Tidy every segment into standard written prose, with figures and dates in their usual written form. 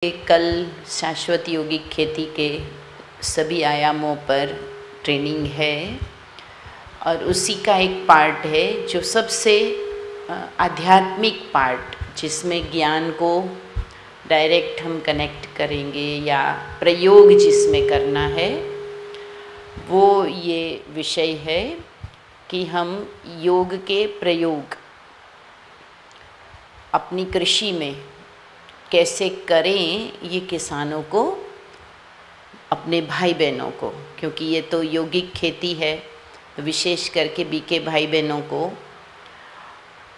कल शाश्वत योगिक खेती के सभी आयामों पर ट्रेनिंग है और उसी का एक पार्ट है जो सबसे आध्यात्मिक पार्ट, जिसमें ज्ञान को डायरेक्ट हम कनेक्ट करेंगे या प्रयोग जिसमें करना है, वो ये विषय है कि हम योग के प्रयोग अपनी कृषि में कैसे करें, ये किसानों को, अपने भाई बहनों को, क्योंकि ये तो योगिक खेती है, विशेष करके बीके भाई बहनों को,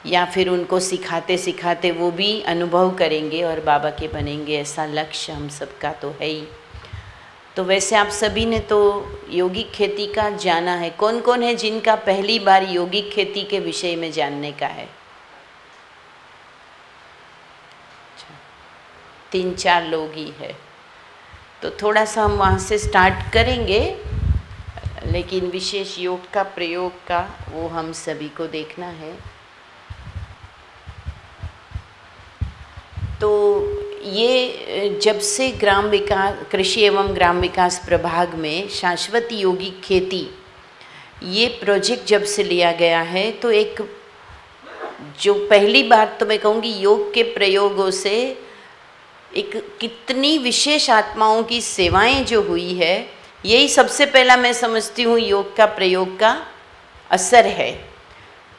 या फिर उनको सिखाते सिखाते वो भी अनुभव करेंगे और बाबा के बनेंगे, ऐसा लक्ष्य हम सबका तो है ही। तो वैसे आप सभी ने तो योगिक खेती का जाना है। कौन कौन है जिनका पहली बार योगिक खेती के विषय में जानने का है? 3-4 लोग ही है, तो थोड़ा सा हम वहाँ से स्टार्ट करेंगे, लेकिन विशेष योग का प्रयोग का वो हम सभी को देखना है। तो ये जब से ग्राम विकास, कृषि एवं ग्राम विकास प्रभाग में शाश्वत योगिक खेती, ये प्रोजेक्ट जब से लिया गया है, तो एक जो पहली बात तो मैं कहूँगी योग के प्रयोगों से एक कितनी विशेष आत्माओं की सेवाएं जो हुई है, यही सबसे पहला मैं समझती हूँ योग का प्रयोग का असर है,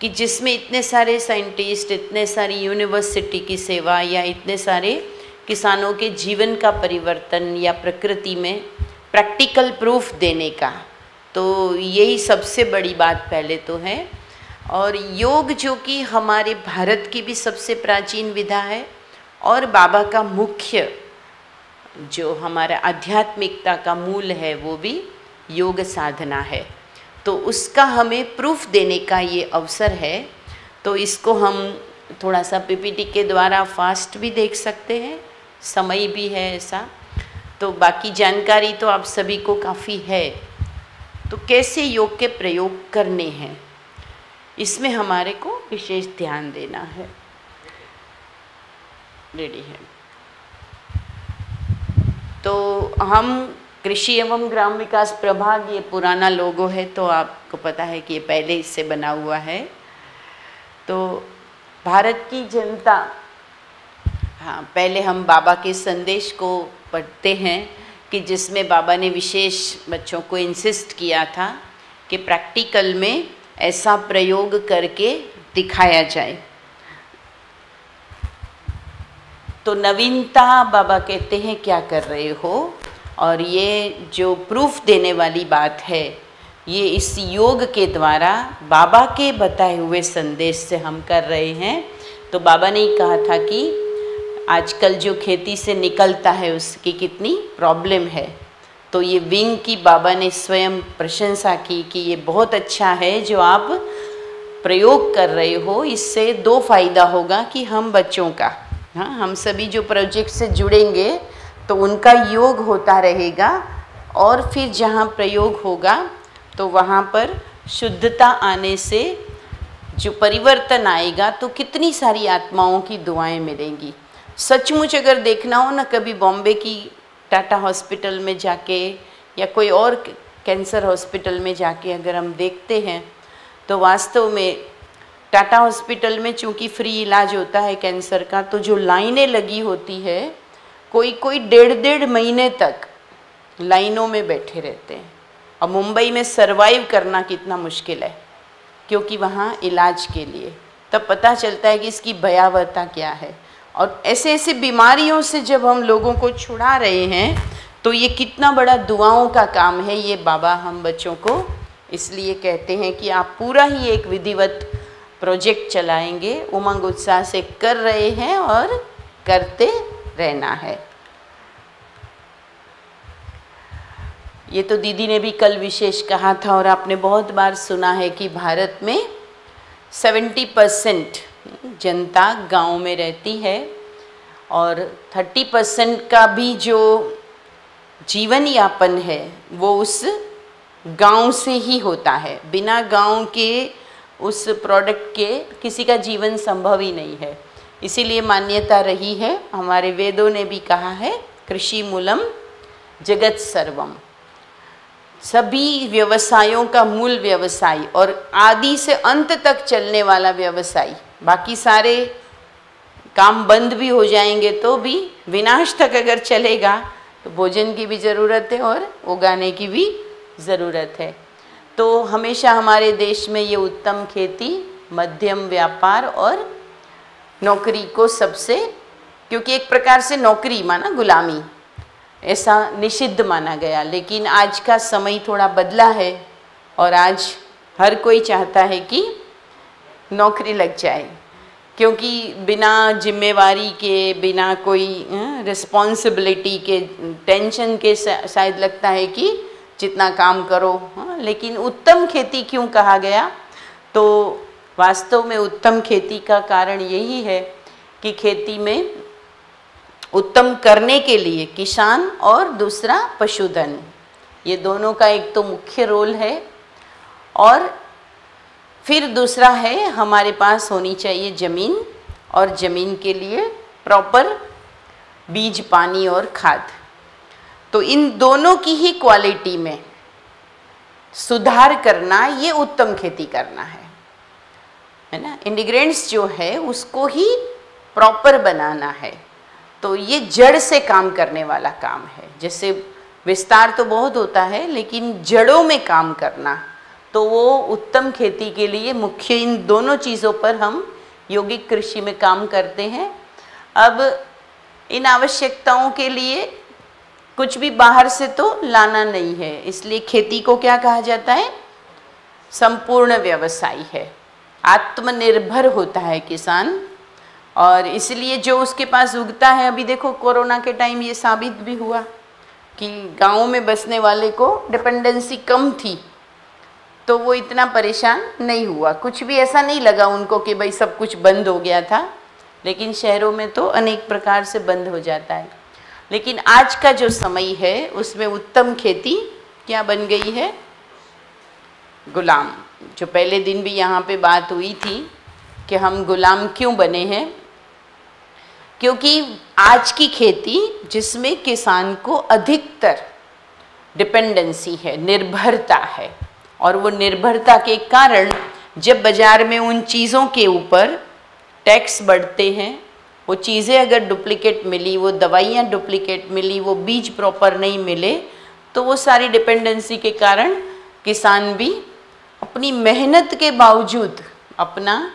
कि जिसमें इतने सारे साइंटिस्ट, इतने सारी यूनिवर्सिटी की सेवा, या इतने सारे किसानों के जीवन का परिवर्तन, या प्रकृति में प्रैक्टिकल प्रूफ देने का, तो यही सबसे बड़ी बात पहले तो है। और योग जो कि हमारे भारत की भी सबसे प्राचीन विधा है और बाबा का मुख्य जो हमारा आध्यात्मिकता का मूल है, वो भी योग साधना है, तो उसका हमें प्रूफ देने का ये अवसर है। तो इसको हम थोड़ा सा पीपीटी के द्वारा फास्ट भी देख सकते हैं, समय भी है ऐसा, तो बाकी जानकारी तो आप सभी को काफ़ी है। तो कैसे योग के प्रयोग करने हैं, इसमें हमारे को विशेष ध्यान देना है। रेडी है? तो हम कृषि एवं ग्राम विकास प्रभाग, ये पुराना लोगो है, तो आपको पता है कि ये पहले इससे बना हुआ है। तो भारत की जनता, हाँ, पहले हम बाबा के संदेश को पढ़ते हैं, कि जिसमें बाबा ने विशेष बच्चों को इंसिस्ट किया था कि प्रैक्टिकल में ऐसा प्रयोग करके दिखाया जाए। तो नवीनता बाबा कहते हैं क्या कर रहे हो, और ये जो प्रूफ देने वाली बात है, ये इस योग के द्वारा बाबा के बताए हुए संदेश से हम कर रहे हैं। तो बाबा ने ही कहा था कि आजकल जो खेती से निकलता है उसकी कितनी प्रॉब्लम है, तो ये विंग की बाबा ने स्वयं प्रशंसा की कि ये बहुत अच्छा है जो आप प्रयोग कर रहे हो। इससे 2 फायदा होगा कि हम बच्चों का, हाँ, हम सभी जो प्रोजेक्ट से जुड़ेंगे तो उनका योग होता रहेगा, और फिर जहाँ प्रयोग होगा तो वहाँ पर शुद्धता आने से जो परिवर्तन आएगा, तो कितनी सारी आत्माओं की दुआएं मिलेंगी। सचमुच अगर देखना हो ना, कभी बॉम्बे की टाटा हॉस्पिटल में जाके या कोई और कैंसर हॉस्पिटल में जाके अगर हम देखते हैं, तो वास्तव में टाटा हॉस्पिटल में चूँकि फ्री इलाज होता है कैंसर का, तो जो लाइनें लगी होती है, कोई 1.5 महीने तक लाइनों में बैठे रहते हैं। और मुंबई में सरवाइव करना कितना मुश्किल है, क्योंकि वहाँ इलाज के लिए, तब पता चलता है कि इसकी भयावहता क्या है। और ऐसे ऐसे बीमारियों से जब हम लोगों को छुड़ा रहे हैं, तो ये कितना बड़ा दुआओं का काम है। ये बाबा हम बच्चों को इसलिए कहते हैं कि आप पूरा ही एक विधिवत प्रोजेक्ट चलाएंगे, उमंग उत्साह से कर रहे हैं और करते रहना है। ये तो दीदी ने भी कल विशेष कहा था, और आपने बहुत बार सुना है कि भारत में 70% जनता गांव में रहती है, और 30% का भी जो जीवन यापन है वो उस गांव से ही होता है। बिना गांव के उस प्रोडक्ट के किसी का जीवन संभव ही नहीं है। इसीलिए मान्यता रही है, हमारे वेदों ने भी कहा है कृषि मूलम जगत सर्वम। सभी व्यवसायों का मूल व्यवसाय और आदि से अंत तक चलने वाला व्यवसाय, बाकी सारे काम बंद भी हो जाएंगे तो भी विनाश तक अगर चलेगा तो भोजन की भी ज़रूरत है और उगाने की भी ज़रूरत है। तो हमेशा हमारे देश में ये उत्तम खेती, मध्यम व्यापार और नौकरी को सबसे, क्योंकि एक प्रकार से नौकरी माना गुलामी, ऐसा निषिद्ध माना गया। लेकिन आज का समय थोड़ा बदला है और आज हर कोई चाहता है कि नौकरी लग जाए, क्योंकि बिना जिम्मेवारी के, बिना कोई रिस्पॉन्सिबिलिटी के, टेंशन के शायद लगता है कि जितना काम करो। लेकिन उत्तम खेती क्यों कहा गया? तो वास्तव में उत्तम खेती का कारण यही है कि खेती में उत्तम करने के लिए किसान और दूसरा पशुधन, ये दोनों का एक तो मुख्य रोल है, और फिर दूसरा है हमारे पास होनी चाहिए ज़मीन, और ज़मीन के लिए प्रॉपर बीज, पानी और खाद। तो इन दोनों की ही क्वालिटी में सुधार करना, ये उत्तम खेती करना है ना। इंग्रेडिएंट्स जो है उसको ही प्रॉपर बनाना है। तो ये जड़ से काम करने वाला काम है। जैसे विस्तार तो बहुत होता है, लेकिन जड़ों में काम करना, तो वो उत्तम खेती के लिए मुख्य इन दोनों चीज़ों पर हम यौगिक कृषि में काम करते हैं। अब इन आवश्यकताओं के लिए कुछ भी बाहर से तो लाना नहीं है, इसलिए खेती को क्या कहा जाता है? संपूर्ण व्यवसाय है, आत्मनिर्भर होता है किसान। और इसलिए जो उसके पास उगता है, अभी देखो कोरोना के टाइम ये साबित भी हुआ कि गाँव में बसने वाले को डिपेंडेंसी कम थी, तो वो इतना परेशान नहीं हुआ। कुछ भी ऐसा नहीं लगा उनको कि भाई सब कुछ बंद हो गया था, लेकिन शहरों में तो अनेक प्रकार से बंद हो जाता है। लेकिन आज का जो समय है उसमें उत्तम खेती क्या बन गई है? गुलाम। जो पहले दिन भी यहाँ पे बात हुई थी कि हम गुलाम क्यों बने हैं, क्योंकि आज की खेती जिसमें किसान को अधिकतर डिपेंडेंसी है, निर्भरता है, और वो निर्भरता के कारण जब बाज़ार में उन चीज़ों के ऊपर टैक्स बढ़ते हैं, वो चीज़ें अगर डुप्लीकेट मिली, वो दवाइयाँ डुप्लीकेट मिली, वो बीज प्रॉपर नहीं मिले, तो वो सारी डिपेंडेंसी के कारण किसान भी अपनी मेहनत के बावजूद अपना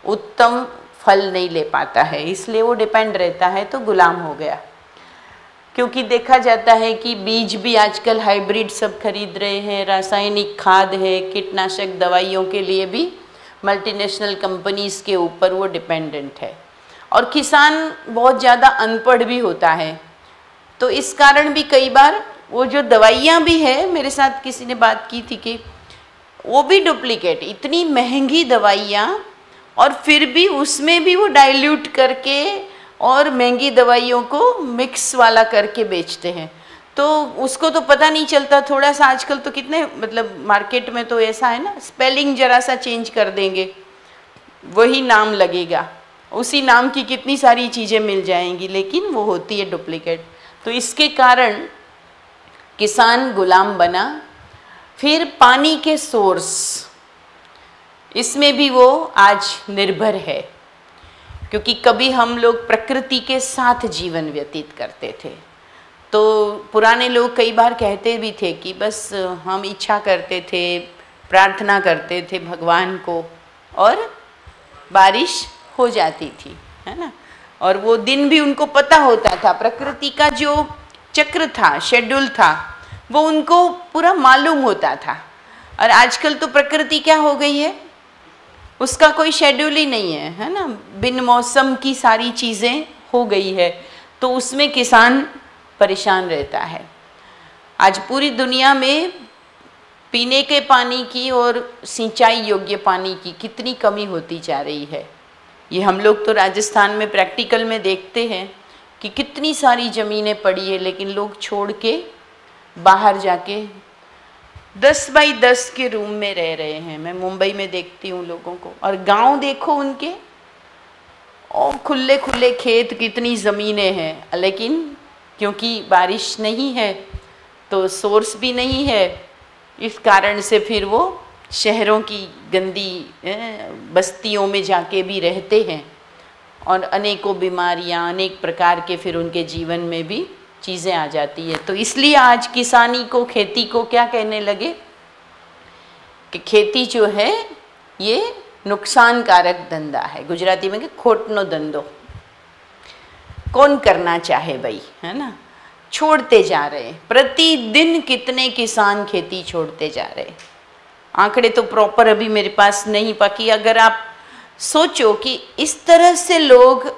उत्तम फल नहीं ले पाता है, इसलिए वो डिपेंड रहता है, तो गुलाम हो गया। क्योंकि देखा जाता है कि बीज भी आजकल हाइब्रिड सब खरीद रहे हैं, रासायनिक खाद है, कीटनाशक दवाइयों के लिए भी मल्टीनेशनल कंपनीज़ के ऊपर वो डिपेंडेंट है। और किसान बहुत ज़्यादा अनपढ़ भी होता है, तो इस कारण भी कई बार वो जो दवाइयाँ भी है, मेरे साथ किसी ने बात की थी कि वो भी डुप्लीकेट, इतनी महंगी दवाइयाँ, और फिर भी उसमें भी वो डाइल्यूट करके और महंगी दवाइयों को मिक्स वाला करके बेचते हैं। तो उसको तो पता नहीं चलता, थोड़ा सा आजकल तो कितने मतलब मार्केट में तो ऐसा है ना, स्पेलिंग ज़रा सा चेंज कर देंगे, वही नाम लगेगा, उसी नाम की कितनी सारी चीज़ें मिल जाएंगी, लेकिन वो होती है डुप्लीकेट। तो इसके कारण किसान गुलाम बना। फिर पानी के सोर्स, इसमें भी वो आज निर्भर है, क्योंकि कभी हम लोग प्रकृति के साथ जीवन व्यतीत करते थे। तो पुराने लोग कई बार कहते भी थे कि बस हम इच्छा करते थे, प्रार्थना करते थे भगवान को, और बारिश हो जाती थी, है ना। और वो दिन भी उनको पता होता था, प्रकृति का जो चक्र था, शेड्यूल था, वो उनको पूरा मालूम होता था। और आजकल तो प्रकृति क्या हो गई है, उसका कोई शेड्यूल ही नहीं है, है ना। बिन मौसम की सारी चीज़ें हो गई है, तो उसमें किसान परेशान रहता है। आज पूरी दुनिया में पीने के पानी की और सिंचाई योग्य पानी की कितनी कमी होती जा रही है। ये हम लोग तो राजस्थान में प्रैक्टिकल में देखते हैं कि कितनी सारी ज़मीनें पड़ी है, लेकिन लोग छोड़ के बाहर जाके 10 बाई 10 के रूम में रह रहे हैं। मैं मुंबई में देखती हूँ लोगों को, और गांव देखो उनके, और खुले खुले खेत, कितनी ज़मीनें हैं, लेकिन क्योंकि बारिश नहीं है तो सोर्स भी नहीं है, इस कारण से फिर वो शहरों की गंदी बस्तियों में जाके भी रहते हैं और अनेकों बीमारियां, अनेक प्रकार के फिर उनके जीवन में भी चीज़ें आ जाती है। तो इसलिए आज किसानी को, खेती को क्या कहने लगे कि खेती जो है ये नुकसानकारक धंधा है। गुजराती में कि खोटनो धंधो, कौन करना चाहे भाई, है ना। छोड़ते जा रहे हैं, प्रतिदिन कितने किसान खेती छोड़ते जा रहे हैं। आंकड़े तो प्रॉपर अभी मेरे पास नहीं, बाकी अगर आप सोचो कि इस तरह से लोग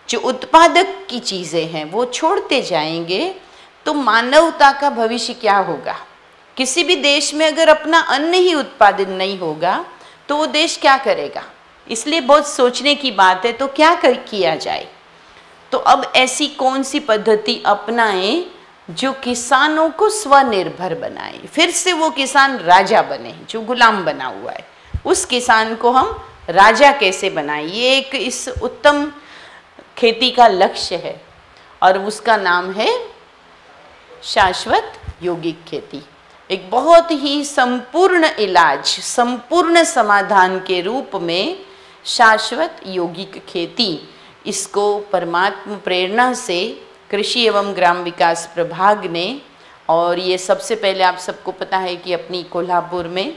जो उत्पादक की चीज़ें हैं वो छोड़ते जाएंगे तो मानवता का भविष्य क्या होगा। किसी भी देश में अगर अपना अन्न ही उत्पादन नहीं होगा तो वो देश क्या करेगा। इसलिए बहुत सोचने की बात है। तो क्या किया जाए, तो अब ऐसी कौन सी पद्धति अपनाएं जो किसानों को स्वनिर्भर बनाए, फिर से वो किसान राजा बने जो गुलाम बना हुआ है, उस किसान को हम राजा कैसे बनाएं। ये एक इस उत्तम खेती का लक्ष्य है और उसका नाम है शाश्वत यौगिक खेती। एक बहुत ही संपूर्ण इलाज, संपूर्ण समाधान के रूप में शाश्वत यौगिक खेती, इसको परमात्मा प्रेरणा से कृषि एवं ग्राम विकास प्रभाग ने, और ये सबसे पहले आप सबको पता है कि अपनी कोल्हापुर में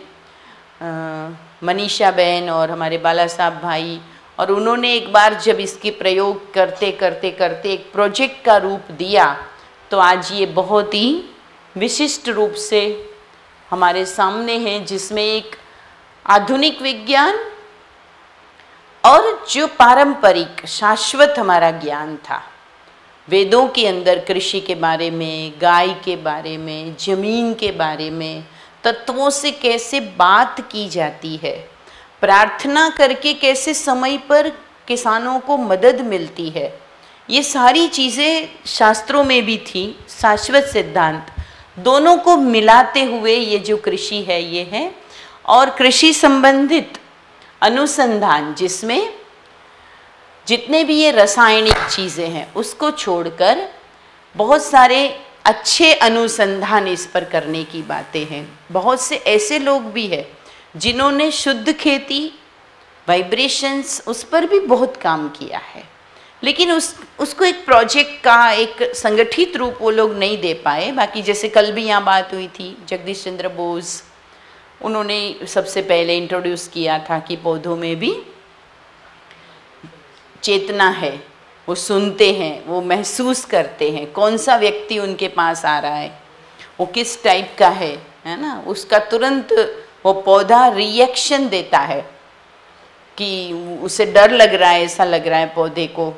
मनीषा बहन और हमारे बाला साहब भाई, और उन्होंने एक बार जब इसके प्रयोग करते करते करते एक प्रोजेक्ट का रूप दिया तो आज ये बहुत ही विशिष्ट रूप से हमारे सामने है, जिसमें एक आधुनिक विज्ञान और जो पारंपरिक शाश्वत हमारा ज्ञान था, वेदों के अंदर कृषि के बारे में, गाय के बारे में, जमीन के बारे में, तत्वों से कैसे बात की जाती है, प्रार्थना करके कैसे समय पर किसानों को मदद मिलती है, ये सारी चीज़ें शास्त्रों में भी थी। शाश्वत सिद्धांत दोनों को मिलाते हुए ये जो कृषि है ये है, और कृषि संबंधित अनुसंधान जिसमें जितने भी ये रासायनिक चीज़ें हैं उसको छोड़कर बहुत सारे अच्छे अनुसंधान इस पर करने की बातें हैं। बहुत से ऐसे लोग भी हैं जिन्होंने शुद्ध खेती, वाइब्रेशंस, उस पर भी बहुत काम किया है, लेकिन उसको एक प्रोजेक्ट का एक संगठित रूप वो लोग नहीं दे पाए। बाकी जैसे कल भी यहाँ बात हुई थी, जगदीश चंद्र बोस, उन्होंने सबसे पहले इंट्रोड्यूस किया था कि पौधों में भी चेतना है, वो सुनते हैं, वो महसूस करते हैं कौन सा व्यक्ति उनके पास आ रहा है, वो किस टाइप का है ना, उसका तुरंत वो पौधा रिएक्शन देता है कि उसे डर लग रहा है, ऐसा लग रहा है पौधे को,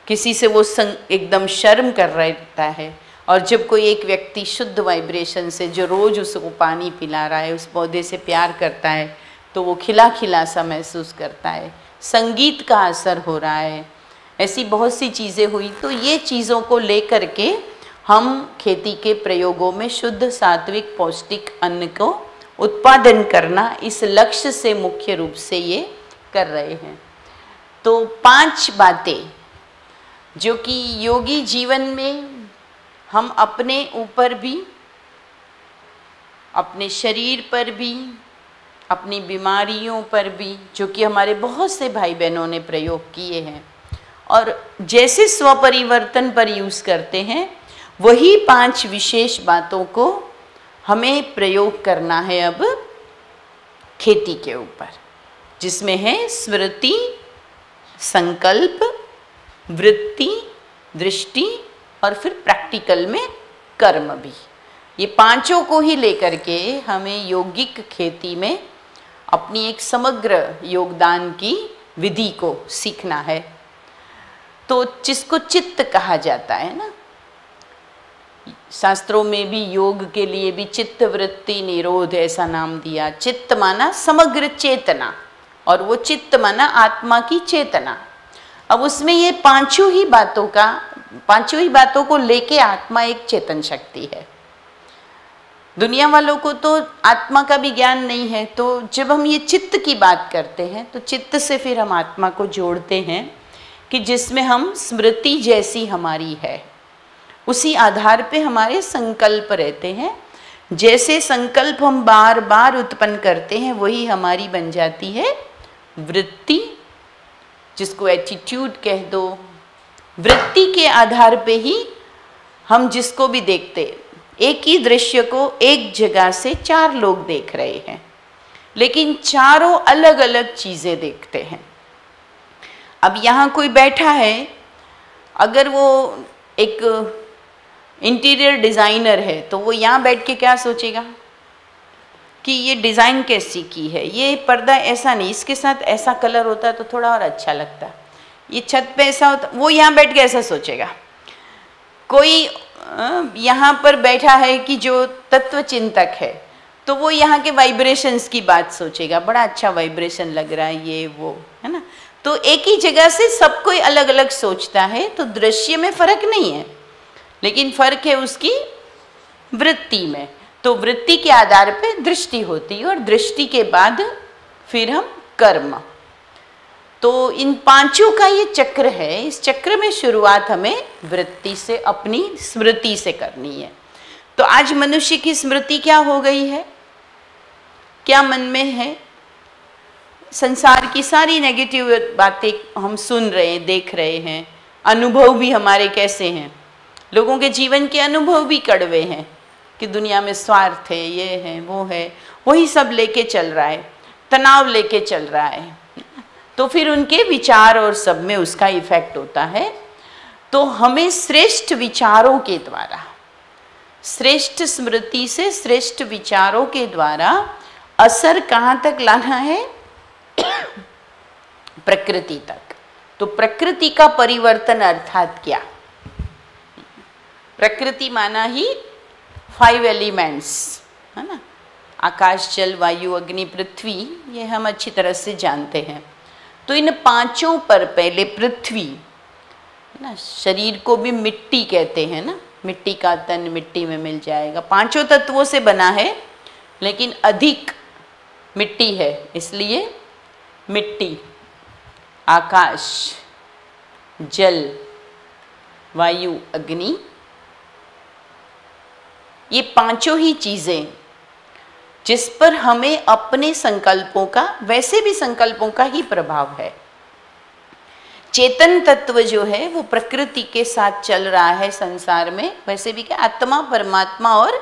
किसी से वो एकदम शर्म कर रहता है। और जब कोई एक व्यक्ति शुद्ध वाइब्रेशन से जो रोज़ उसको पानी पिला रहा है, उस पौधे से प्यार करता है, तो वो खिला खिला सा महसूस करता है, संगीत का असर हो रहा है। ऐसी बहुत सी चीज़ें हुई। तो ये चीज़ों को लेकर के हम खेती के प्रयोगों में शुद्ध सात्विक पौष्टिक अन्न को उत्पादन करना, इस लक्ष्य से मुख्य रूप से ये कर रहे हैं। तो 5 बातें जो कि योगी जीवन में हम अपने ऊपर भी, अपने शरीर पर भी, अपनी बीमारियों पर भी, जो कि हमारे बहुत से भाई बहनों ने प्रयोग किए हैं, और जैसे स्वपरिवर्तन पर यूज़ करते हैं, वही 5 विशेष बातों को हमें प्रयोग करना है अब खेती के ऊपर, जिसमें है स्मृति, संकल्प, वृत्ति, दृष्टि और फिर प्रैक्टिकल में कर्म भी। ये 5 को ही लेकर के हमें यौगिक खेती में अपनी एक समग्र योगदान की विधि को सीखना है। तो जिसको चित्त कहा जाता है ना, शास्त्रों में भी योग के लिए भी चित्त वृत्ति निरोध ऐसा नाम दिया। चित्त माना समग्र चेतना, और वो चित्त माना आत्मा की चेतना। अब उसमें ये 5 ही बातों को लेके आत्मा एक चेतन शक्ति है। दुनिया वालों को तो आत्मा का भी ज्ञान नहीं है, तो जब हम ये चित्त की बात करते हैं तो चित्त से फिर हम आत्मा को जोड़ते हैं कि जिसमें हम स्मृति जैसी हमारी है, उसी आधार पे हमारे संकल्प रहते हैं। जैसे संकल्प हम बार बार उत्पन्न करते हैं वही हमारी बन जाती है वृत्ति, जिसको एटीट्यूड कह दो। वृत्ति के आधार पे ही हम जिसको भी देखते, एक ही दृश्य को एक जगह से 4 लोग देख रहे हैं, लेकिन चारों अलग अलग चीजें देखते हैं। अब यहाँ कोई बैठा है, अगर वो एक इंटीरियर डिज़ाइनर है तो वो यहाँ बैठ के क्या सोचेगा कि ये डिज़ाइन कैसी की है, ये पर्दा ऐसा नहीं, इसके साथ ऐसा कलर होता तो थोड़ा और अच्छा लगता, ये छत पे ऐसा होता, वो यहाँ बैठ के ऐसा सोचेगा। कोई यहाँ पर बैठा है कि जो तत्व चिंतक है, तो वो यहाँ के वाइब्रेशंस की बात सोचेगा, बड़ा अच्छा वाइब्रेशन लग रहा है ये वो, है ना। तो एक ही जगह से सब कोई अलग अलग सोचता है, तो दृश्य में फर्क नहीं है, लेकिन फर्क है उसकी वृत्ति में। तो वृत्ति के आधार पे दृष्टि होती है, और दृष्टि के बाद फिर हम कर्म। तो इन 5 का ये चक्र है। इस चक्र में शुरुआत हमें वृत्ति से, अपनी स्मृति से करनी है। तो आज मनुष्य की स्मृति क्या हो गई है, क्या मन में है? संसार की सारी नेगेटिव बातें हम सुन रहे हैं, देख रहे हैं। अनुभव भी हमारे कैसे हैं, लोगों के जीवन के अनुभव भी कड़वे हैं कि दुनिया में स्वार्थ है, ये है, वो है, वही सब लेके चल रहा है, तनाव लेके चल रहा है। तो फिर उनके विचार और सब में उसका इफेक्ट होता है। तो हमें श्रेष्ठ विचारों के द्वारा, श्रेष्ठ स्मृति से श्रेष्ठ विचारों के द्वारा असर कहाँ तक लाना है? प्रकृति तक। तो प्रकृति का परिवर्तन अर्थात क्या? प्रकृति माना ही 5 एलिमेंट्स, है ना, आकाश, जल, वायु, अग्नि, पृथ्वी, ये हम अच्छी तरह से जानते हैं। तो इन 5 पर पहले पृथ्वी, ना, शरीर को भी मिट्टी कहते हैं ना, मिट्टी का तन मिट्टी में मिल जाएगा। 5 तत्वों से बना है, लेकिन अधिक मिट्टी है, इसलिए मिट्टी, आकाश, जल, वायु, अग्नि, ये 5 ही चीजें जिस पर हमें अपने संकल्पों का, वैसे भी संकल्पों का ही प्रभाव है। चेतन तत्व जो है वो प्रकृति के साथ चल रहा है संसार में, वैसे भी क्या, आत्मा, परमात्मा और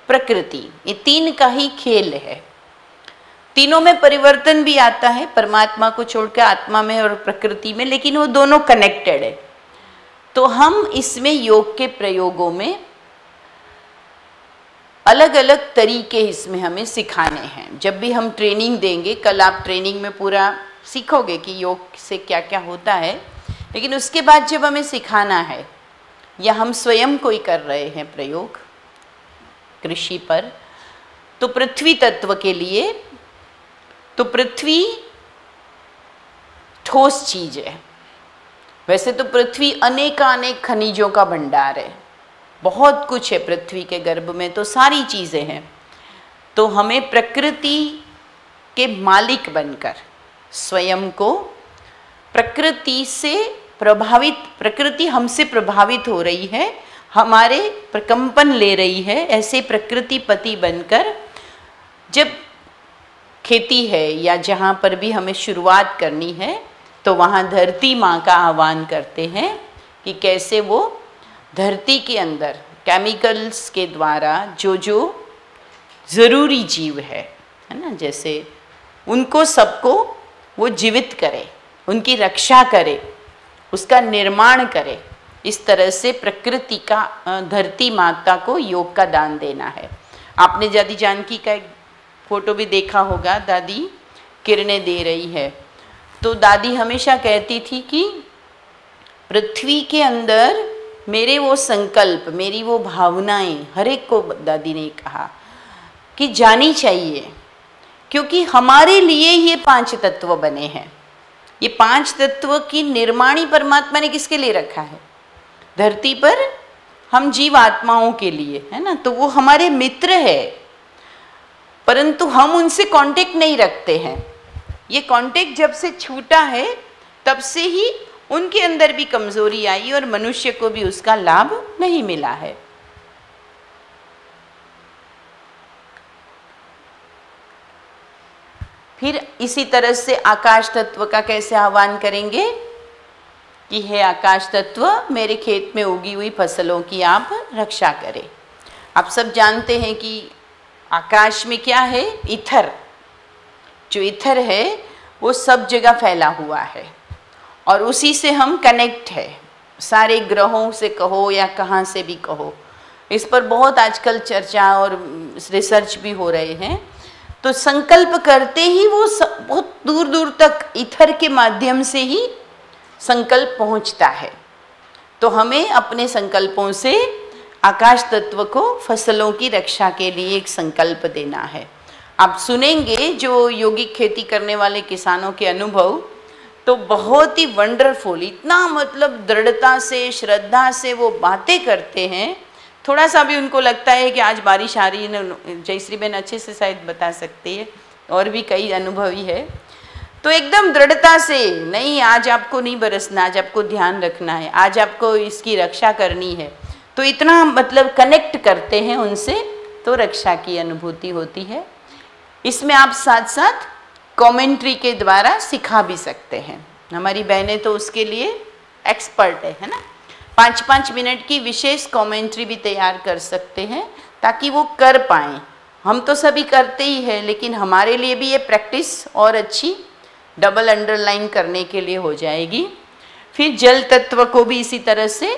प्रकृति, ये 3 का ही खेल है। तीनों में परिवर्तन भी आता है, परमात्मा को छोड़कर आत्मा में और प्रकृति में, लेकिन वो दोनों कनेक्टेड है। तो हम इसमें योग के प्रयोगों में अलग अलग तरीके इसमें हमें सिखाने हैं। जब भी हम ट्रेनिंग देंगे, कल आप ट्रेनिंग में पूरा सीखोगे कि योग से क्या क्या होता है, लेकिन उसके बाद जब हमें सिखाना है, या हम स्वयं कोई कर रहे हैं प्रयोग कृषि पर, तो पृथ्वी तत्व के लिए, तो पृथ्वी ठोस चीज है। वैसे तो पृथ्वी अनेकानेक खनिजों का भंडार है, बहुत कुछ है पृथ्वी के गर्भ में, तो सारी चीज़ें हैं। तो हमें प्रकृति के मालिक बनकर स्वयं को प्रकृति से प्रभावित, प्रकृति हमसे प्रभावित हो रही है, हमारे प्रकंपन ले रही है, ऐसे प्रकृति पति बनकर जब खेती है या जहाँ पर भी हमें शुरुआत करनी है, तो वहाँ धरती माँ का आह्वान करते हैं कि कैसे वो धरती के अंदर केमिकल्स के द्वारा जो जो ज़रूरी जीव है ना, जैसे उनको सबको वो जीवित करे, उनकी रक्षा करे, उसका निर्माण करे। इस तरह से प्रकृति का, धरती माता को योग का दान देना है। आपने दादी जानकी का एक फोटो भी देखा होगा, दादी किरणें दे रही है। तो दादी हमेशा कहती थी कि पृथ्वी के अंदर मेरे वो संकल्प, मेरी वो भावनाएं, हर एक को दादी ने कहा कि जानी चाहिए, क्योंकि हमारे लिए ये 5 तत्व बने हैं। ये 5 तत्व की निर्माणी परमात्मा ने किसके लिए रखा है? धरती पर हम जीव आत्माओं के लिए, है ना। तो वो हमारे मित्र है, परंतु हम उनसे कांटेक्ट नहीं रखते हैं। ये कांटेक्ट जब से छूटा है, तब से ही उनके अंदर भी कमजोरी आई और मनुष्य को भी उसका लाभ नहीं मिला है। फिर इसी तरह से आकाश तत्व का कैसे आह्वान करेंगे कि हे आकाश तत्व, मेरे खेत में उगी हुई फसलों की आप रक्षा करें। आप सब जानते हैं कि आकाश में क्या है, ईथर। जो ईथर है वो सब जगह फैला हुआ है और उसी से हम कनेक्ट है, सारे ग्रहों से कहो या कहाँ से भी कहो। इस पर बहुत आजकल चर्चा और रिसर्च भी हो रहे हैं। तो संकल्प करते ही वो बहुत दूर दूर तक ईथर के माध्यम से ही संकल्प पहुंचता है। तो हमें अपने संकल्पों से आकाश तत्व को फसलों की रक्षा के लिए एक संकल्प देना है। आप सुनेंगे जो योगिक खेती करने वाले किसानों के अनुभव, तो बहुत ही वंडरफुल, इतना मतलब दृढ़ता से, श्रद्धा से वो बातें करते हैं। थोड़ा सा भी उनको लगता है कि आज बारिश आ रही है, जयश्री बहन अच्छे से शायद बता सकती है, और भी कई अनुभवी है, तो एकदम दृढ़ता से, नहीं आज आपको नहीं बरसना, आज आपको ध्यान रखना है, आज आपको इसकी रक्षा करनी है। तो इतना मतलब कनेक्ट करते हैं उनसे, तो रक्षा की अनुभूति होती है। इसमें आप साथ साथ कमेंट्री के द्वारा सिखा भी सकते हैं। हमारी बहनें तो उसके लिए एक्सपर्ट है ना। 5-5 मिनट की विशेष कमेंट्री भी तैयार कर सकते हैं ताकि वो कर पाएँ। हम तो सभी करते ही हैं, लेकिन हमारे लिए भी ये प्रैक्टिस और अच्छी डबल अंडरलाइन करने के लिए हो जाएगी। फिर जल तत्व को भी इसी तरह से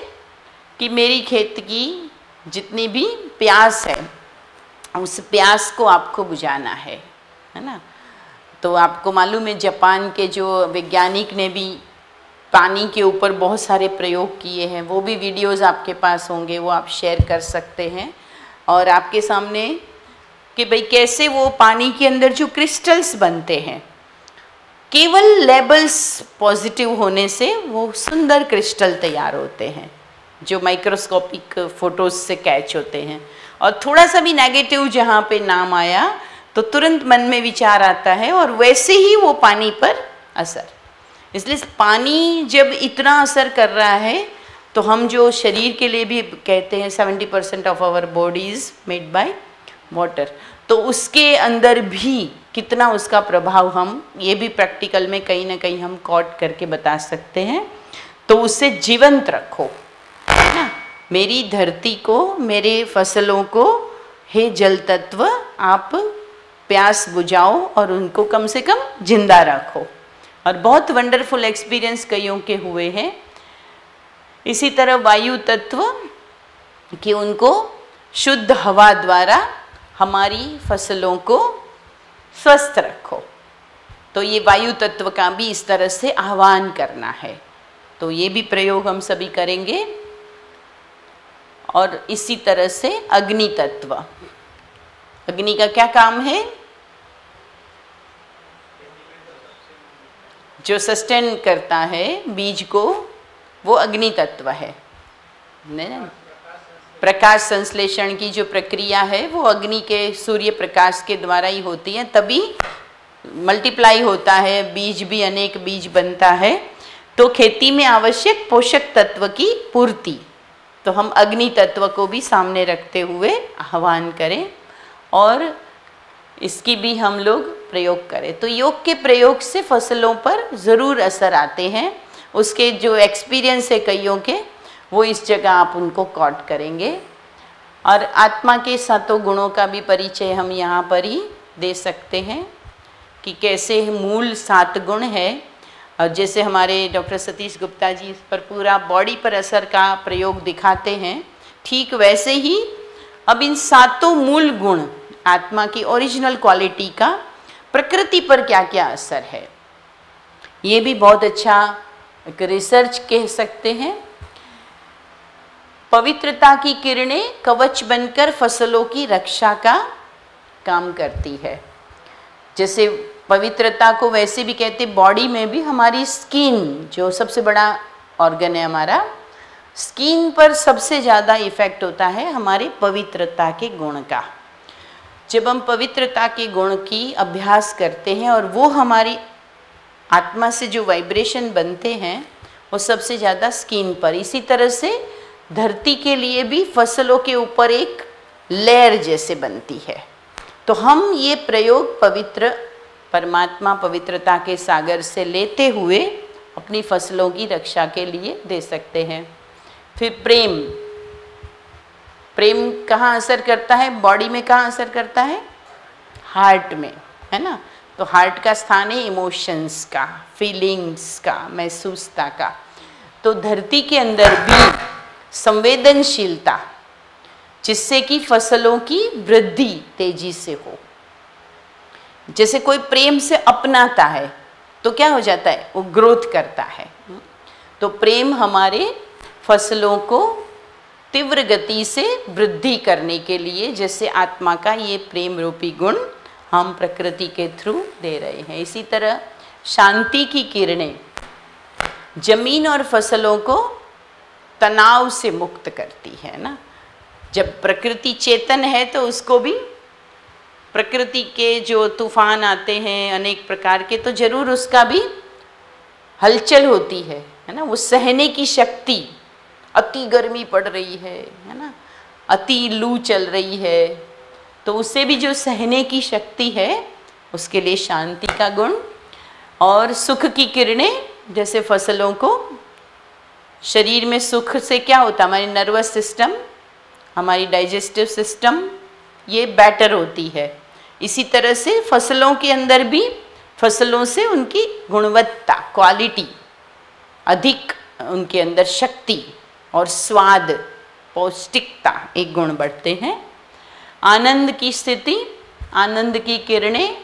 कि मेरी खेत की जितनी भी प्यास है, उस प्यास को आपको बुझाना है ना। तो आपको मालूम है जापान के जो वैज्ञानिक ने भी पानी के ऊपर बहुत सारे प्रयोग किए हैं, वो भी वीडियोस आपके पास होंगे, वो आप शेयर कर सकते हैं। और आपके सामने कि भाई कैसे वो पानी के अंदर जो क्रिस्टल्स बनते हैं, केवल लेबल्स पॉजिटिव होने से वो सुंदर क्रिस्टल तैयार होते हैं जो माइक्रोस्कोपिक फोटोज से कैच होते हैं। और थोड़ा सा भी नेगेटिव जहाँ पे नाम आया तो तुरंत मन में विचार आता है और वैसे ही वो पानी पर असर। इसलिए पानी जब इतना असर कर रहा है तो हम जो शरीर के लिए भी कहते हैं 70% of our body is made by water, तो उसके अंदर भी कितना उसका प्रभाव हम ये भी प्रैक्टिकल में कहीं ना कहीं हम कॉट करके बता सकते हैं। तो उससे जीवंत रखो ना, मेरी धरती को, मेरे फसलों को, हे जल तत्व आप प्यास बुझाओ और उनको कम से कम जिंदा रखो। और बहुत वंडरफुल एक्सपीरियंस कईयों के हुए हैं। इसी तरह वायु तत्व कि उनको शुद्ध हवा द्वारा हमारी फसलों को स्वस्थ रखो। तो ये वायु तत्व का भी इस तरह से आह्वान करना है। तो ये भी प्रयोग हम सभी करेंगे। और इसी तरह से अग्नि तत्व, अग्नि का क्या काम है? जो सस्टेन करता है बीज को, वो अग्नि तत्व है। प्रकाश संश्लेषण की जो प्रक्रिया है वो अग्नि के, सूर्य प्रकाश के द्वारा ही होती है, तभी मल्टीप्लाई होता है, बीज भी अनेक बीज बनता है। तो खेती में आवश्यक पोषक तत्व की पूर्ति, तो हम अग्नि तत्व को भी सामने रखते हुए आह्वान करें और इसकी भी हम लोग प्रयोग करें। तो योग के प्रयोग से फसलों पर ज़रूर असर आते हैं। उसके जो एक्सपीरियंस है कईयों के, वो इस जगह आप उनको कॉट करेंगे। और आत्मा के 7 गुणों का भी परिचय हम यहाँ पर ही दे सकते हैं कि कैसे मूल 7 गुण है। और जैसे हमारे डॉक्टर सतीश गुप्ता जी इस पर पूरा बॉडी पर असर का प्रयोग दिखाते हैं, ठीक वैसे ही अब इन 7 मूल गुण आत्मा की ओरिजिनल क्वालिटी का प्रकृति पर क्या क्या असर है, ये भी बहुत अच्छा एक रिसर्च कह सकते हैं। पवित्रता की किरणें कवच बनकर फसलों की रक्षा का काम करती है। जैसे पवित्रता को वैसे भी कहते, बॉडी में भी हमारी स्किन जो सबसे बड़ा ऑर्गन है हमारा, स्किन पर सबसे ज़्यादा इफेक्ट होता है हमारे पवित्रता के गुण का। जब हम पवित्रता के गुण की अभ्यास करते हैं और वो हमारी आत्मा से जो वाइब्रेशन बनते हैं, वो सबसे ज़्यादा स्किन पर। इसी तरह से धरती के लिए भी फसलों के ऊपर एक लेयर जैसे बनती है। तो हम ये प्रयोग पवित्र परमात्मा पवित्रता के सागर से लेते हुए अपनी फसलों की रक्षा के लिए दे सकते हैं। फिर प्रेम, प्रेम कहाँ असर करता है, बॉडी में कहाँ असर करता है, हार्ट में, है ना। तो हार्ट का स्थान है इमोशंस का, फीलिंग्स का, महसूसता का। तो धरती के अंदर भी संवेदनशीलता, जिससे कि फसलों की वृद्धि तेजी से हो। जैसे कोई प्रेम से अपनाता है तो क्या हो जाता है, वो ग्रोथ करता है। तो प्रेम हमारे फसलों को तीव्र गति से वृद्धि करने के लिए, जैसे आत्मा का ये प्रेम रूपी गुण हम प्रकृति के थ्रू दे रहे हैं। इसी तरह शांति की किरणें जमीन और फसलों को तनाव से मुक्त करती है ना। जब प्रकृति चेतन है तो उसको भी, प्रकृति के जो तूफान आते हैं अनेक प्रकार के, तो जरूर उसका भी हलचल होती है ना। वो सहने की शक्ति, अति गर्मी पड़ रही है ना, अति लू चल रही है, तो उससे भी जो सहने की शक्ति है उसके लिए शांति का गुण। और सुख की किरणें, जैसे फसलों को शरीर में सुख से क्या होता है, हमारी नर्वस सिस्टम, हमारी डाइजेस्टिव सिस्टम ये बेटर होती है। इसी तरह से फसलों के अंदर भी फसलों से उनकी गुणवत्ता, क्वालिटी, अधिक उनके अंदर शक्ति और स्वाद, पौष्टिकता एक गुण बढ़ते हैं। आनंद की स्थिति, आनंद की किरणें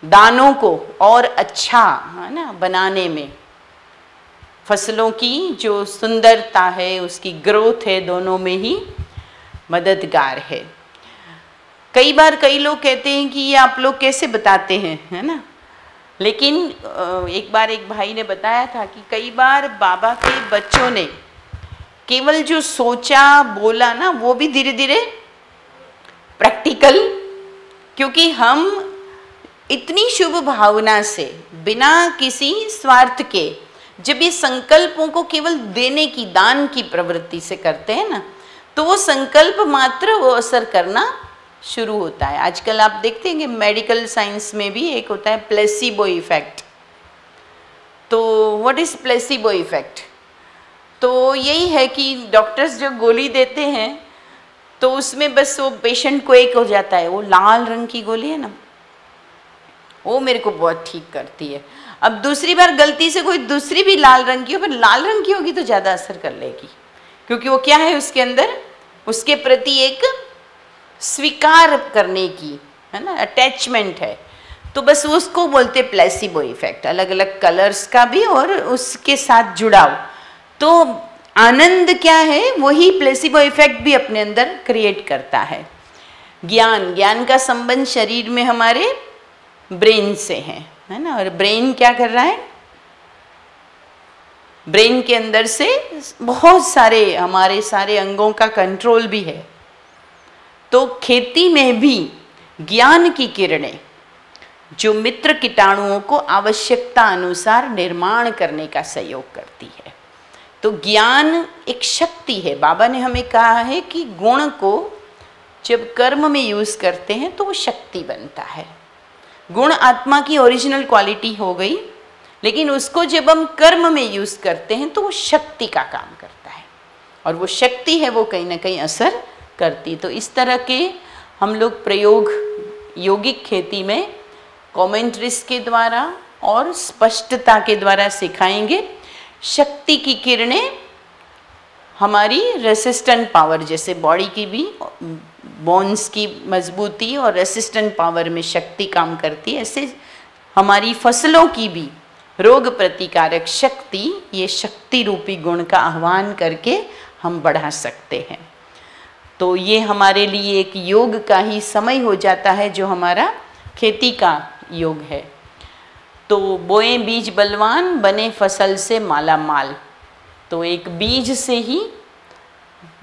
दानों को और अच्छा, है ना, बनाने में, फसलों की जो सुंदरता है, उसकी ग्रोथ है, दोनों में ही मददगार है। कई बार कई लोग कहते हैं कि ये आप लोग कैसे बताते हैं, है ना। लेकिन एक बार एक भाई ने बताया था कि कई बार बाबा के बच्चों ने केवल जो सोचा बोला ना, वो भी धीरे धीरे प्रैक्टिकल, क्योंकि हम इतनी शुभ भावना से, बिना किसी स्वार्थ के, जब ये संकल्पों को केवल देने की, दान की प्रवृत्ति से करते हैं ना, तो वो संकल्प मात्र वो असर करना शुरू होता है। आजकल आप देखते हैं कि मेडिकल साइंस में भी एक होता है प्लेसिबो इफेक्ट। तो व्हाट इज प्लेसिबो इफेक्ट? तो यही है कि डॉक्टर्स जो गोली देते हैं तो उसमें बस वो पेशेंट को एक हो जाता है, वो लाल रंग की गोली है ना, वो मेरे को बहुत ठीक करती है। अब दूसरी बार गलती से कोई दूसरी भी लाल रंग की हो, पर लाल रंग की होगी तो ज़्यादा असर कर लेगी, क्योंकि वो क्या है, उसके अंदर उसके प्रति एक स्वीकार करने की, है ना, अटैचमेंट है। तो बस उसको बोलते प्लेसिबो इफेक्ट, अलग अलग कलर्स का भी और उसके साथ जुड़ाव। तो आनंद क्या है, वही प्लेसिबो इफेक्ट भी अपने अंदर क्रिएट करता है। ज्ञान, ज्ञान का संबंध शरीर में हमारे ब्रेन से है ना। और ब्रेन क्या कर रहा है, ब्रेन के अंदर से बहुत सारे हमारे सारे अंगों का कंट्रोल भी है। तो खेती में भी ज्ञान की किरणें जो मित्र कीटाणुओं को आवश्यकता अनुसार निर्माण करने का सहयोग करती है। तो ज्ञान एक शक्ति है। बाबा ने हमें कहा है कि गुण को जब कर्म में यूज करते हैं तो वो शक्ति बनता है। गुण आत्मा की ओरिजिनल क्वालिटी हो गई, लेकिन उसको जब हम कर्म में यूज करते हैं तो वो शक्ति का काम करता है, और वो शक्ति है वो कहीं ना कहीं असर करती। तो इस तरह के हम लोग प्रयोग यौगिक खेती में कमेंट्रीज के द्वारा और स्पष्टता के द्वारा सिखाएंगे। शक्ति की किरणें हमारी रेसिस्टेंट पावर, जैसे बॉडी की भी बोन्स की मजबूती और रेसिस्टेंट पावर में शक्ति काम करती है, ऐसे हमारी फसलों की भी रोग प्रतिकारक शक्ति, ये शक्ति रूपी गुण का आह्वान करके हम बढ़ा सकते हैं। तो ये हमारे लिए एक योग का ही समय हो जाता है, जो हमारा खेती का योग है। तो बोए बीज बलवान, बने फसल से माला माल। तो एक बीज से ही,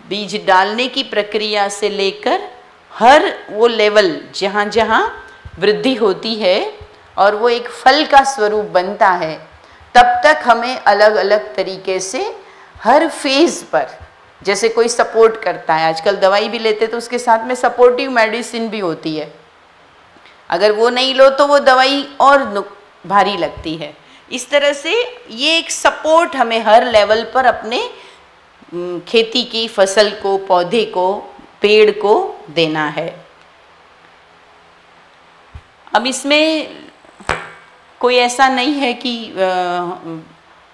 बीज डालने की प्रक्रिया से लेकर हर वो लेवल जहाँ जहाँ वृद्धि होती है और वो एक फल का स्वरूप बनता है, तब तक हमें अलग अलग तरीके से हर फेज़ पर, जैसे कोई सपोर्ट करता है, आजकल दवाई भी लेते तो उसके साथ में सपोर्टिव मेडिसिन भी होती है, अगर वो नहीं लो तो वो दवाई और भारी लगती है। इस तरह से ये एक सपोर्ट हमें हर लेवल पर अपने खेती की फसल को, पौधे को, पेड़ को देना है। अब इसमें कोई ऐसा नहीं है कि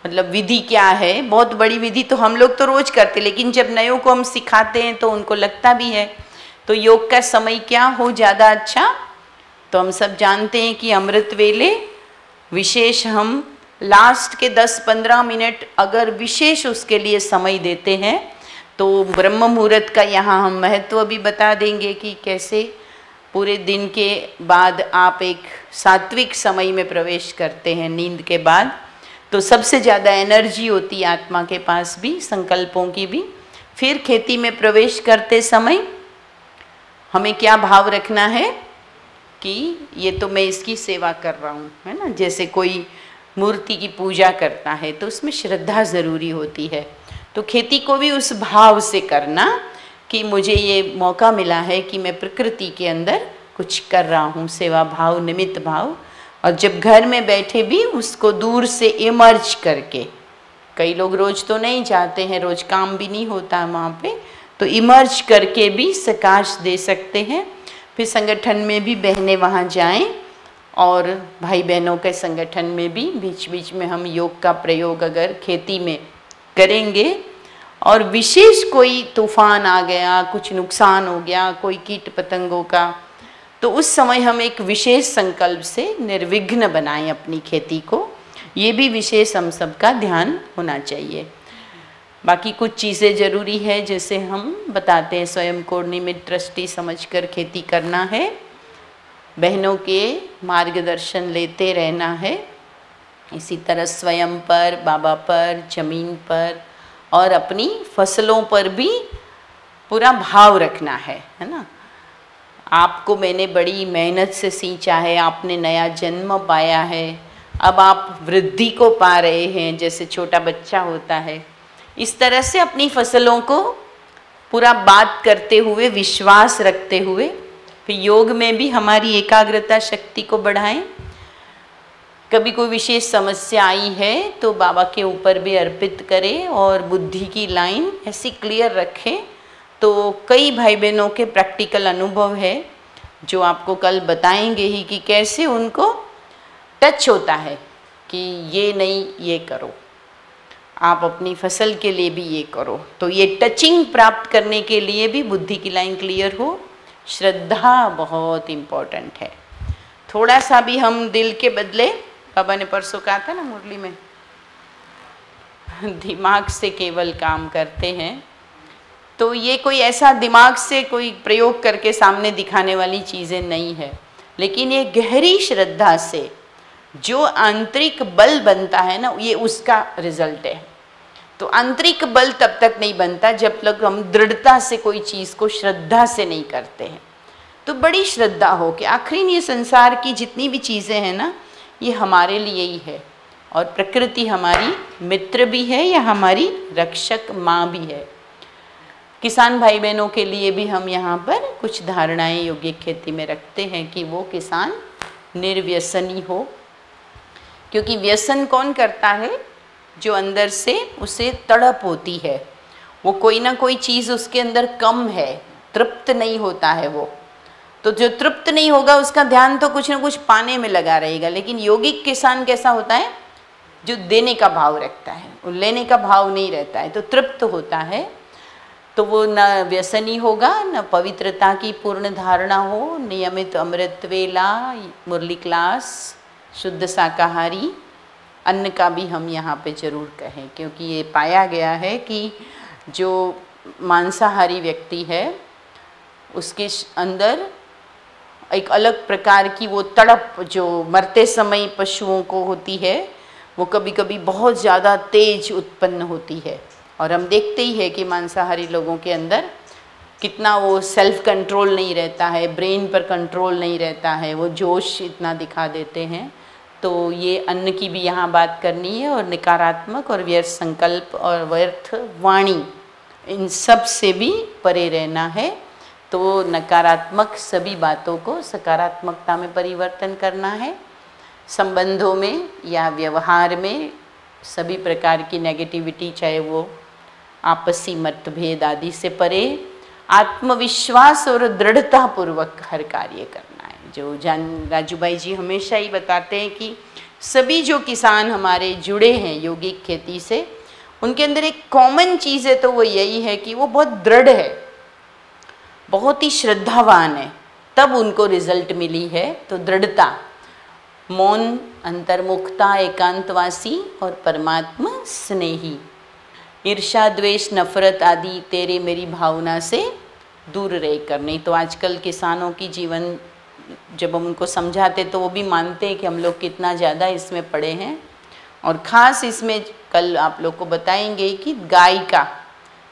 मतलब विधि क्या है, बहुत बड़ी विधि तो हम लोग तो रोज करते, लेकिन जब नयों को हम सिखाते हैं तो उनको लगता भी है। तो योग का समय क्या हो ज़्यादा अच्छा, तो हम सब जानते हैं कि अमृत वेले विशेष हम लास्ट के 10-15 मिनट अगर विशेष उसके लिए समय देते हैं तो ब्रह्म मुहूर्त का यहाँ हम महत्व भी बता देंगे कि कैसे पूरे दिन के बाद आप एक सात्विक समय में प्रवेश करते हैं नींद के बाद, तो सबसे ज़्यादा एनर्जी होती है आत्मा के पास भी, संकल्पों की भी। फिर खेती में प्रवेश करते समय हमें क्या भाव रखना है कि ये तो मैं इसकी सेवा कर रहा हूँ, है ना। जैसे कोई मूर्ति की पूजा करता है तो उसमें श्रद्धा ज़रूरी होती है, तो खेती को भी उस भाव से करना कि मुझे ये मौका मिला है कि मैं प्रकृति के अंदर कुछ कर रहा हूँ, सेवा भाव, निमित्त भाव। और जब घर में बैठे भी उसको दूर से इमर्ज करके, कई लोग रोज़ तो नहीं जाते हैं, रोज़ काम भी नहीं होता वहाँ पे, तो इमर्ज करके भी प्रकाश दे सकते हैं। फिर संगठन में भी बहनें वहाँ जाएं और भाई बहनों के संगठन में भी बीच बीच में हम योग का प्रयोग अगर खेती में करेंगे, और विशेष कोई तूफान आ गया, कुछ नुकसान हो गया, कोई कीट पतंगों का, तो उस समय हम एक विशेष संकल्प से निर्विघ्न बनाएं अपनी खेती को। ये भी विशेष हम सबका ध्यान होना चाहिए। बाकी कुछ चीज़ें ज़रूरी है, जैसे हम बताते हैं स्वयं को निमित्त दृष्टि समझकर खेती करना है, बहनों के मार्गदर्शन लेते रहना है, इसी तरह स्वयं पर, बाबा पर, जमीन पर और अपनी फसलों पर भी पूरा भाव रखना है ना। आपको मैंने बड़ी मेहनत से सींचा है, आपने नया जन्म पाया है, अब आप वृद्धि को पा रहे हैं, जैसे छोटा बच्चा होता है, इस तरह से अपनी फसलों को पूरा बात करते हुए, विश्वास रखते हुए, फिर योग में भी हमारी एकाग्रता शक्ति को बढ़ाएं। कभी कोई विशेष समस्या आई है तो बाबा के ऊपर भी अर्पित करें और बुद्धि की लाइन ऐसी क्लियर रखें। तो कई भाई बहनों के प्रैक्टिकल अनुभव है जो आपको कल बताएंगे ही कि कैसे उनको टच होता है कि ये नहीं, ये करो, आप अपनी फसल के लिए भी ये करो। तो ये टचिंग प्राप्त करने के लिए भी बुद्धि की लाइन क्लियर हो, श्रद्धा बहुत इम्पोर्टेंट है। थोड़ा सा भी हम दिल के बदले, बाबा ने परसों कहा था ना मुरली में, दिमाग से केवल काम करते हैं, तो ये कोई ऐसा दिमाग से कोई प्रयोग करके सामने दिखाने वाली चीज़ें नहीं है, लेकिन ये गहरी श्रद्धा से जो आंतरिक बल बनता है ना, ये उसका रिजल्ट है। तो आंतरिक बल तब तक नहीं बनता जब तक हम दृढ़ता से कोई चीज़ को श्रद्धा से नहीं करते हैं। तो बड़ी श्रद्धा हो कि आखिर ये संसार की जितनी भी चीज़ें हैं ना, ये हमारे लिए ही है, और प्रकृति हमारी मित्र भी है या हमारी रक्षक माँ भी है। किसान भाई बहनों के लिए भी हम यहाँ पर कुछ धारणाएं योगिक खेती में रखते हैं कि वो किसान निर्व्यसनी हो, क्योंकि व्यसन कौन करता है? जो अंदर से उसे तड़प होती है, वो कोई ना कोई चीज़ उसके अंदर कम है, तृप्त नहीं होता है वो। तो जो तृप्त नहीं होगा उसका ध्यान तो कुछ ना कुछ पाने में लगा रहेगा। लेकिन योगिक किसान कैसा होता है? जो देने का भाव रखता है, वो लेने का भाव नहीं रहता है, तो तृप्त होता है। तो वो न व्यसनी होगा, न पवित्रता की पूर्ण धारणा हो, नियमित अमृत वेला, मुरली क्लास, शुद्ध शाकाहारी, अन्न का भी हम यहाँ पे ज़रूर कहें, क्योंकि ये पाया गया है कि जो मांसाहारी व्यक्ति है उसके अंदर एक अलग प्रकार की वो तड़प जो मरते समय पशुओं को होती है, वो कभी कभी बहुत ज़्यादा तेज उत्पन्न होती है। और हम देखते ही है कि मांसाहारी लोगों के अंदर कितना वो सेल्फ कंट्रोल नहीं रहता है, ब्रेन पर कंट्रोल नहीं रहता है, वो जोश इतना दिखा देते हैं। तो ये अन्न की भी यहाँ बात करनी है, और नकारात्मक और व्यर्थ संकल्प और व्यर्थ वाणी, इन सब से भी परे रहना है। तो नकारात्मक सभी बातों को सकारात्मकता में परिवर्तन करना है। संबंधों में या व्यवहार में सभी प्रकार की नेगेटिविटी, चाहे वो आपसी मतभेद आदि से परे, आत्मविश्वास और दृढ़ता पूर्वक हर कार्य करना है। जो राजू भाई जी हमेशा ही बताते हैं कि सभी जो किसान हमारे जुड़े हैं यौगिक खेती से, उनके अंदर एक कॉमन चीज़ है, तो वो यही है कि वो बहुत दृढ़ है, बहुत ही श्रद्धावान है, तब उनको रिजल्ट मिली है। तो दृढ़ता, मौन, अंतर्मुखता, एकांतवासी और परमात्मा स्नेही, ईर्ष्या, द्वेष, नफरत आदि तेरे मेरी भावना से दूर रह कर। नहीं तो आजकल किसानों की जीवन जब हम उनको समझाते तो वो भी मानते हैं कि हम लोग कितना ज़्यादा इसमें पड़े हैं। और ख़ास इसमें कल आप लोग को बताएंगे कि गाय का,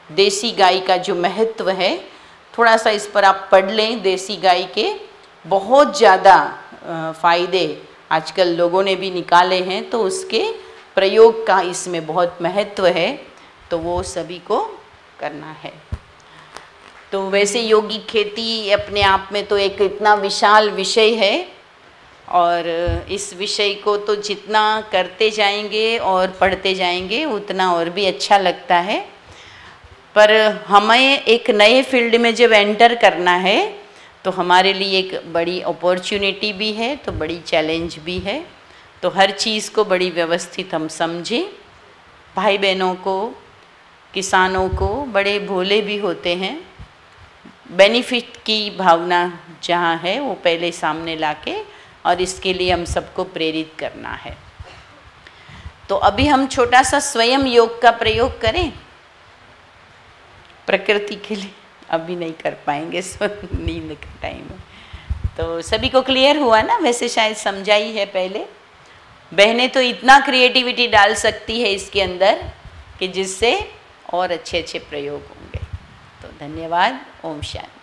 देसी गाय का जो महत्व है, थोड़ा सा इस पर आप पढ़ लें। देसी गाय के बहुत ज़्यादा फ़ायदे आजकल लोगों ने भी निकाले हैं, तो उसके प्रयोग का इसमें बहुत महत्व है, तो वो सभी को करना है। तो वैसे यौगिक खेती अपने आप में तो एक इतना विशाल विषय है, और इस विषय को तो जितना करते जाएंगे और पढ़ते जाएंगे उतना और भी अच्छा लगता है। पर हमें एक नए फील्ड में जब एंटर करना है तो हमारे लिए एक बड़ी अपॉर्चुनिटी भी है, तो बड़ी चैलेंज भी है। तो हर चीज़ को बड़ी व्यवस्थित हम समझें। भाई बहनों को, किसानों को बड़े भोले भी होते हैं, बेनिफिट की भावना जहाँ है वो पहले सामने लाके, और इसके लिए हम सबको प्रेरित करना है। तो अभी हम छोटा सा स्वयं योग का प्रयोग करें प्रकृति के लिए। अभी नहीं कर पाएंगे, नींद का टाइम है। तो सभी को क्लियर हुआ ना? वैसे शायद समझा ही है पहले। बहनें तो इतना क्रिएटिविटी डाल सकती है इसके अंदर कि जिससे और अच्छे अच्छे प्रयोग होंगे। तो धन्यवाद। ओम शांति।